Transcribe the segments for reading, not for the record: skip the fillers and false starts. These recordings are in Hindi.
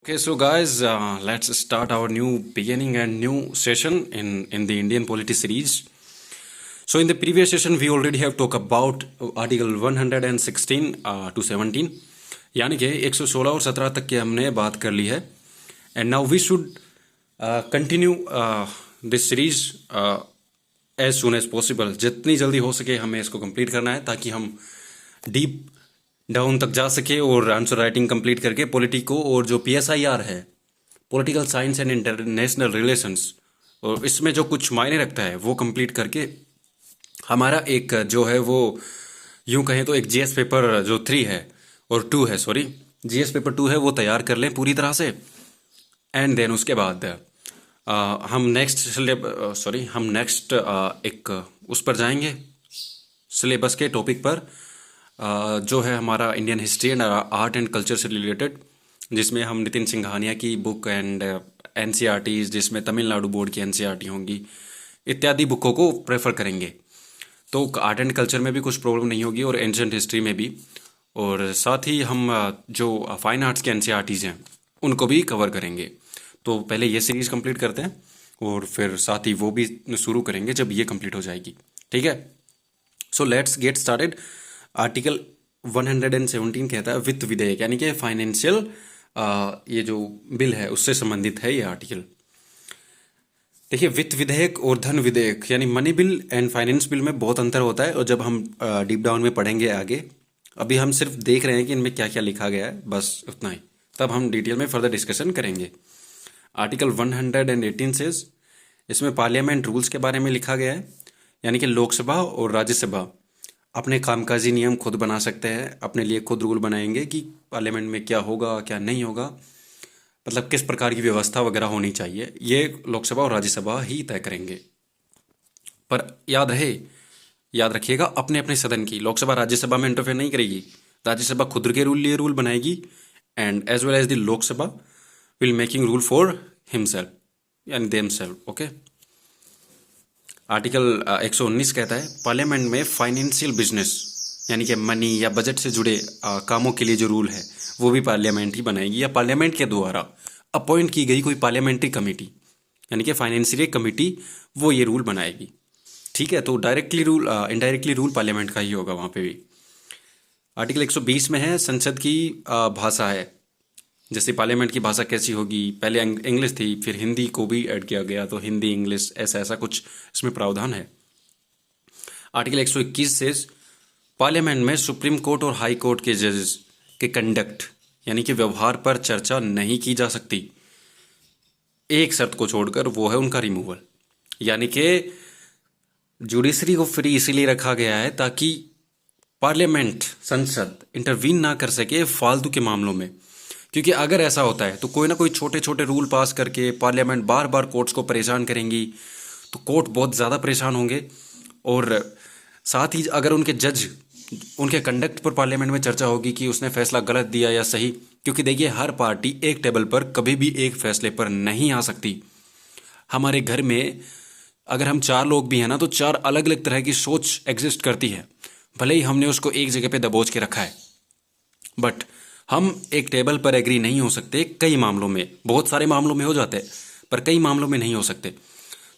Okay, so guys, let's start our new beginning and new session in the Indian polity series. So in the previous session, we already have talked about Article 116 to 17, यानी कि 116 और 17 तक की हमने बात कर ली है. And now we should continue this series as soon as possible. जितनी जल्दी हो सके हमें इसको कंप्लीट करना है ताकि हम डीप डाउन तक जा सके और आंसर राइटिंग कंप्लीट करके पॉलिटी को और जो PSIR है, political science and international relations, और इसमें जो कुछ मायने रखता है वो कंप्लीट करके हमारा एक जो है वो यूं कहें तो एक GS पेपर जो 3 है और 2 है, सॉरी GS पेपर 2 है वो तैयार कर लें पूरी तरह से. एंड देन उसके बाद हम नेक्स्ट एक उस पर जाएंगे सिलेबस के टॉपिक पर, जो है हमारा Indian history and art and culture से रिलेटेड, जिसमें हम नितिन सिंघानिया की बुक एंड NCERTs, जिसमें तमिलनाडु बोर्ड की NCERT होंगी, इत्यादि बुकों को प्रेफर करेंगे. तो आर्ट एंड कल्चर में भी कुछ प्रॉब्लम नहीं होगी और एंशंट हिस्ट्री में भी, और साथ ही हम जो फाइन आर्ट्स के NCERTs हैं उनको भी कवर करेंगे. तो पहले ये सीरीज़ कंप्लीट करते हैं और फिर साथ ही वो भी शुरू करेंगे जब ये कंप्लीट हो जाएगी. ठीक है, so let's get started. Article 117 कहता है वित्त विधेयक, यानी कि फाइनेंशियल ये जो बिल है उससे संबंधित है ये आर्टिकल. देखिए, वित्त विधेयक और धन विधेयक यानी money bill and finance bill में बहुत अंतर होता है, और जब हम डीप डाउन में पढ़ेंगे आगे, अभी हम सिर्फ देख रहे हैं कि इनमें क्या क्या लिखा गया है, बस उतना ही. तब हम डिटेल में फर्दर डिस्कशन करेंगे. आर्टिकल 118 से इसमें पार्लियामेंट रूल्स के बारे में लिखा गया है, यानी कि लोकसभा और राज्यसभा अपने कामकाजी नियम खुद बना सकते हैं, अपने लिए खुद रूल बनाएंगे कि पार्लियामेंट में क्या होगा क्या नहीं होगा, मतलब किस प्रकार की व्यवस्था वगैरह होनी चाहिए, ये लोकसभा और राज्यसभा ही तय करेंगे. पर याद रखिएगा, अपने अपने सदन की, लोकसभा राज्यसभा में इंटरफेयर नहीं करेगी. राज्यसभा खुद के लिए रूल बनाएगी, and as well as the Lok Sabha will making rule for himself यानी देमसेल्फ. ओके. आर्टिकल 119 कहता है पार्लियामेंट में फाइनेंशियल बिजनेस यानी कि मनी या बजट से जुड़े कामों के लिए जो रूल है वो भी पार्लियामेंट ही बनाएगी, या पार्लियामेंट के द्वारा अपॉइंट की गई कोई पार्लियामेंट्री कमेटी यानी कि फाइनेंशियल कमेटी वो ये रूल बनाएगी. ठीक है, तो directly rule indirectly rule parliament का ही होगा वहाँ पे भी. आर्टिकल 120 में है संसद की भाषा है, जैसे पार्लियामेंट की भाषा कैसी होगी, पहले इंग्लिश थी फिर हिंदी को भी ऐड किया गया, तो हिंदी इंग्लिश ऐसा कुछ इसमें प्रावधान है. आर्टिकल 121 से पार्लियामेंट में सुप्रीम कोर्ट और हाई कोर्ट के जजेस के कंडक्ट यानी कि व्यवहार पर चर्चा नहीं की जा सकती, एक शर्त को छोड़कर, वो है उनका रिमूवल. यानी कि जुडिशरी को फ्री इसीलिए रखा गया है ताकि पार्लियामेंट संसद इंटरवीन ना कर सके फालतू के मामलों में, क्योंकि अगर ऐसा होता है तो कोई ना कोई छोटे छोटे रूल पास करके पार्लियामेंट बार बार कोर्ट्स को परेशान करेंगी, तो कोर्ट बहुत ज़्यादा परेशान होंगे. और साथ ही अगर उनके जज उनके कंडक्ट पर पार्लियामेंट में चर्चा होगी कि उसने फैसला गलत दिया या सही, क्योंकि देखिए हर पार्टी एक टेबल पर कभी भी एक फैसले पर नहीं आ सकती. हमारे घर में अगर हम 4 लोग भी हैं ना, तो 4 अलग अलग तरह की सोच एग्जिस्ट करती है, भले ही हमने उसको एक जगह पे दबोच के रखा है, बट हम एक टेबल पर एग्री नहीं हो सकते. कई मामलों में, बहुत सारे मामलों में हो जाते हैं पर कई मामलों में नहीं हो सकते.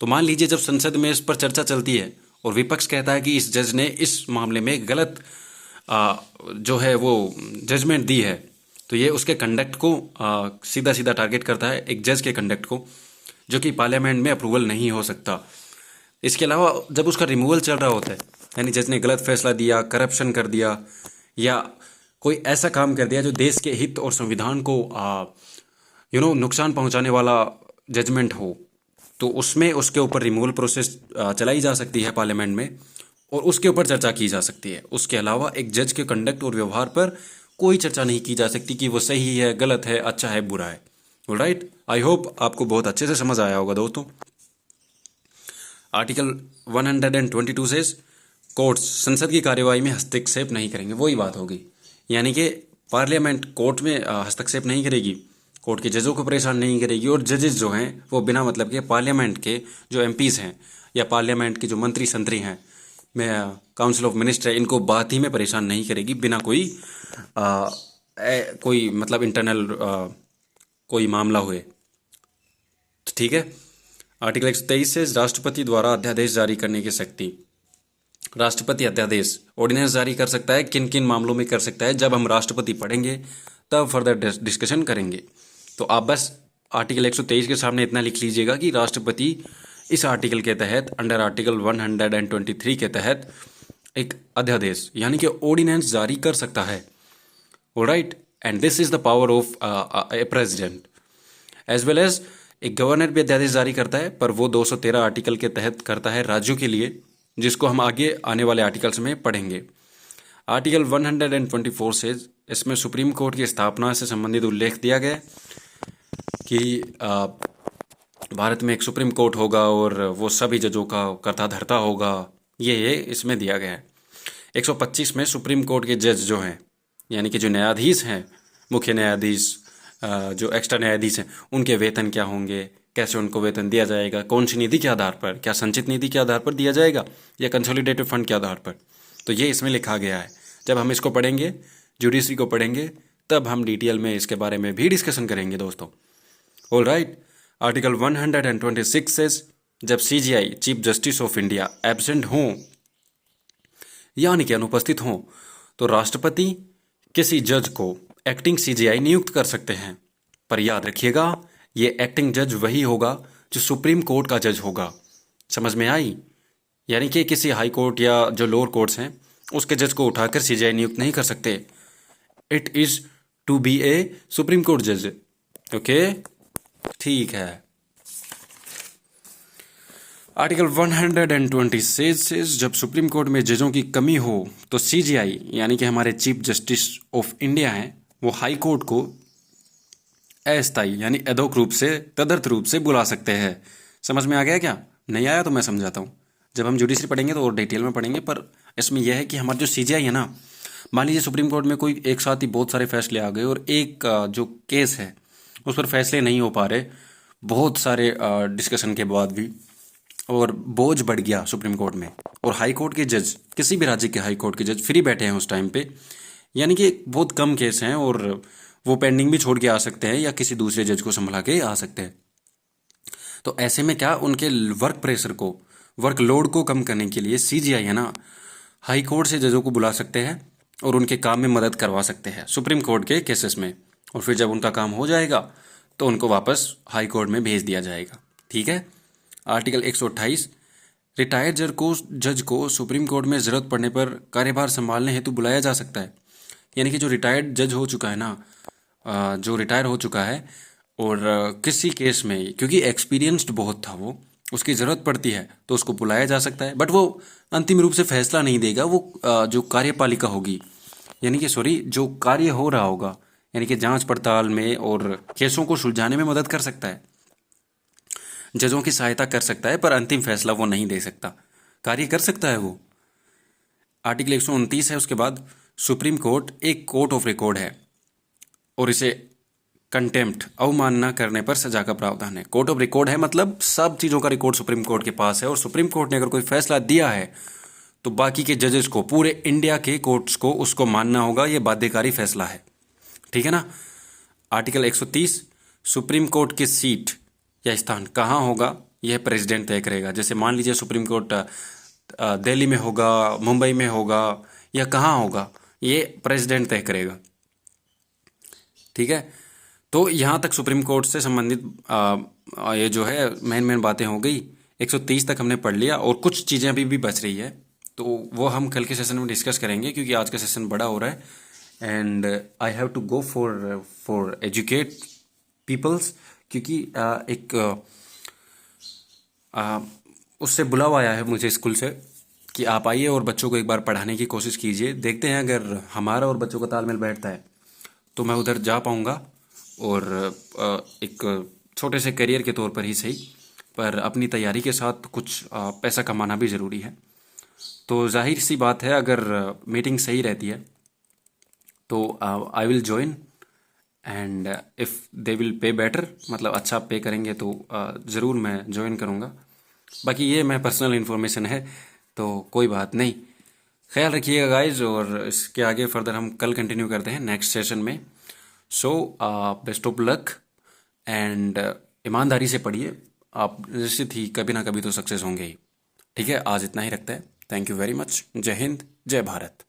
तो मान लीजिए जब संसद में इस पर चर्चा चलती है और विपक्ष कहता है कि इस जज ने इस मामले में गलत जो है वो जजमेंट दी है, तो ये उसके कंडक्ट को सीधा सीधा टारगेट करता है, एक जज के कंडक्ट को, जो कि पार्लियामेंट में अप्रूवल नहीं हो सकता. इसके अलावा जब उसका रिमूवल चल रहा होता है, यानी जज ने गलत फैसला दिया, करप्शन कर दिया, या कोई ऐसा काम कर दिया जो देश के हित और संविधान को नुकसान पहुंचाने वाला जजमेंट हो, तो उसमें उसके ऊपर रिमूवल प्रोसेस चलाई जा सकती है पार्लियामेंट में, और उसके ऊपर चर्चा की जा सकती है. उसके अलावा एक जज के कंडक्ट और व्यवहार पर कोई चर्चा नहीं की जा सकती कि वो सही है, गलत है, अच्छा है, बुरा है. ऑलराइट, आई होप आपको बहुत अच्छे से समझ आया होगा दोस्तों. आर्टिकल 122 से कोर्ट्स संसद की कार्यवाही में हस्तक्षेप नहीं करेंगे, वही बात होगी, यानी कि पार्लियामेंट कोर्ट में हस्तक्षेप नहीं करेगी, कोर्ट के जजों को परेशान नहीं करेगी, और जजेस जो हैं वो बिना मतलब के पार्लियामेंट के जो MPs हैं या पार्लियामेंट के जो मंत्री संतरी हैं, काउंसिल ऑफ मिनिस्टर है, इनको बात ही में परेशान नहीं करेगी बिना कोई मतलब इंटरनल कोई मामला हुए तो ठीक है। आर्टिकल 123 से राष्ट्रपति द्वारा अध्यादेश जारी करने की शक्ति। राष्ट्रपति अध्यादेश ऑर्डिनेंस जारी कर सकता है, किन किन मामलों में कर सकता है, जब हम राष्ट्रपति पढ़ेंगे तब फर्दर डिस्कशन करेंगे। तो आप बस आर्टिकल 123 के सामने इतना लिख लीजिएगा कि राष्ट्रपति इस आर्टिकल के तहत, अंडर आर्टिकल 123 के तहत एक अध्यादेश यानी कि ऑर्डिनेंस जारी कर सकता है। Alright, and this is the power of a president as well as एक गवर्नर भी अध्यादेश जारी करता है, पर वो 213 आर्टिकल के तहत करता है राज्यों के लिए, जिसको हम आगे आने वाले आर्टिकल्स में पढ़ेंगे। आर्टिकल 124 से इसमें सुप्रीम कोर्ट की स्थापना से संबंधित उल्लेख दिया गया है कि भारत में एक सुप्रीम कोर्ट होगा और वो सभी जजों का कर्ता धर्ता होगा, ये इसमें दिया गया है। 125 में सुप्रीम कोर्ट के जज जो हैं यानी कि जो न्यायाधीश हैं, मुख्य न्यायाधीश, जो एक्स्ट्रा न्यायाधीश हैं, उनके वेतन क्या होंगे, कैसे उनको वेतन दिया जाएगा, कौन सी नीति के आधार पर, क्या संचित नीति के आधार पर दिया जाएगा या कंसोलिडेटेड फंड के आधार पर, तो ये इसमें लिखा गया है। जब हम इसको पढ़ेंगे, जुडिशरी को पढ़ेंगे, तब हम डिटेल में इसके बारे में भी डिस्कशन करेंगे दोस्तों। ऑल राइट, आर्टिकल 126 से जब CJI chief justice of India absent हों यानी कि अनुपस्थित हों तो राष्ट्रपति किसी जज को एक्टिंग CJI नियुक्त कर सकते हैं। पर याद रखिएगा, ये एक्टिंग जज वही होगा जो सुप्रीम कोर्ट का जज होगा। समझ में आई? यानी कि किसी हाई कोर्ट या जो लोअर कोर्ट्स हैं उसके जज को उठाकर CJI नियुक्त नहीं कर सकते। It is to be a supreme court जज। ओके, ठीक है। आर्टिकल 126 से जब सुप्रीम कोर्ट में जजों की कमी हो तो CJI यानी कि हमारे चीफ जस्टिस ऑफ इंडिया हैं, वो हाई कोर्ट को अस्थायी यानी अधोक रूप से, तदर्थ रूप से बुला सकते हैं। समझ में आ गया क्या? नहीं आया तो मैं समझाता हूँ। जब हम जुडिशरी पढ़ेंगे तो और डिटेल में पढ़ेंगे, पर इसमें यह है कि हमारा जो CJI है ना, मान लीजिए सुप्रीम कोर्ट में कोई एक साथ ही बहुत सारे फैसले आ गए और एक जो केस है उस पर फैसले नहीं हो पा रहे, बहुत सारे डिस्कशन के बाद भी, और बोझ बढ़ गया सुप्रीम कोर्ट में, और हाई कोर्ट के जज, किसी भी राज्य के हाई कोर्ट के जज फ्री बैठे हैं उस टाइम पे, यानी कि बहुत कम केस हैं और वो पेंडिंग भी छोड़ के आ सकते हैं या किसी दूसरे जज को संभला के आ सकते हैं। तो ऐसे में क्या, उनके वर्क प्रेशर को, वर्कलोड को कम करने के लिए CJI है ना, हाई कोर्ट से जजों को बुला सकते हैं और उनके काम में मदद करवा सकते हैं सुप्रीम कोर्ट के केसेस में, और फिर जब उनका काम हो जाएगा तो उनको वापस हाई कोर्ट में भेज दिया जाएगा। ठीक है। आर्टिकल 128, रिटायर्ड जज को सुप्रीम कोर्ट में ज़रूरत पड़ने पर कार्यभार संभालने हेतु बुलाया जा सकता है। यानी कि जो रिटायर्ड जज हो चुका है ना, जो रिटायर हो चुका है और किसी केस में, क्योंकि एक्सपीरियंस्ड बहुत था वो, उसकी ज़रूरत पड़ती है तो उसको बुलाया जा सकता है। बट वो अंतिम रूप से फैसला नहीं देगा, वो जो कार्यपालिका होगी, यानी कि जो कार्य हो रहा होगा, यानी कि जांच पड़ताल में और केसों को सुलझाने में मदद कर सकता है, जजों की सहायता कर सकता है, पर अंतिम फैसला वो नहीं दे सकता। कार्य कर सकता है वो। आर्टिकल 129 है उसके बाद, सुप्रीम कोर्ट एक कोर्ट ऑफ रिकॉर्ड है और इसे कंटेम्प्ट, अवमानना करने पर सजा का प्रावधान है। कोर्ट ऑफ रिकॉर्ड है मतलब सब चीज़ों का रिकॉर्ड सुप्रीम कोर्ट के पास है, और सुप्रीम कोर्ट ने अगर कोई फैसला दिया है तो बाकी के जजेस को, पूरे इंडिया के कोर्ट्स को उसको मानना होगा, ये बाध्यकारी फैसला है। ठीक है ना। आर्टिकल 130, सुप्रीम कोर्ट की सीट या स्थान कहाँ होगा यह प्रेसिडेंट तय करेगा। जैसे मान लीजिए सुप्रीम कोर्ट दिल्ली में होगा, मुंबई में होगा, या कहाँ होगा, ये प्रेसिडेंट तय करेगा। ठीक है। तो यहाँ तक सुप्रीम कोर्ट से संबंधित ये जो है मेन बातें हो गई। 130 तक हमने पढ़ लिया और कुछ चीज़ें अभी भी बच रही है, तो वो हम कल के सेशन में डिस्कस करेंगे, क्योंकि आज का सेशन बड़ा हो रहा है and I have to go for educate peoples, क्योंकि एक उससे बुलावा आया है मुझे स्कूल से कि आप आइए और बच्चों को एक बार पढ़ाने की कोशिश कीजिए। देखते हैं अगर हमारा और बच्चों का तालमेल बैठता है तो मैं उधर जा पाऊँगा, और एक छोटे से करियर के तौर पर ही सही, पर अपनी तैयारी के साथ कुछ पैसा कमाना भी ज़रूरी है। तो जाहिर सी बात है, अगर मीटिंग सही रहती है तो I will join, and if they will pay better, मतलब अच्छा पे करेंगे तो ज़रूर मैं ज्वाइन करूँगा। बाकी ये मैं पर्सनल इन्फॉर्मेशन है तो कोई बात नहीं। ख्याल रखिएगा गाइज, और इसके आगे फर्दर हम कल कंटिन्यू करते हैं नेक्स्ट सेशन में। So best of luck, and ईमानदारी से पढ़िए, आप निश्चित ही कभी ना कभी तो सक्सेस होंगे ही। ठीक है, आज इतना ही रखते हैं। Thank you very much. जय हिंद, जय भारत।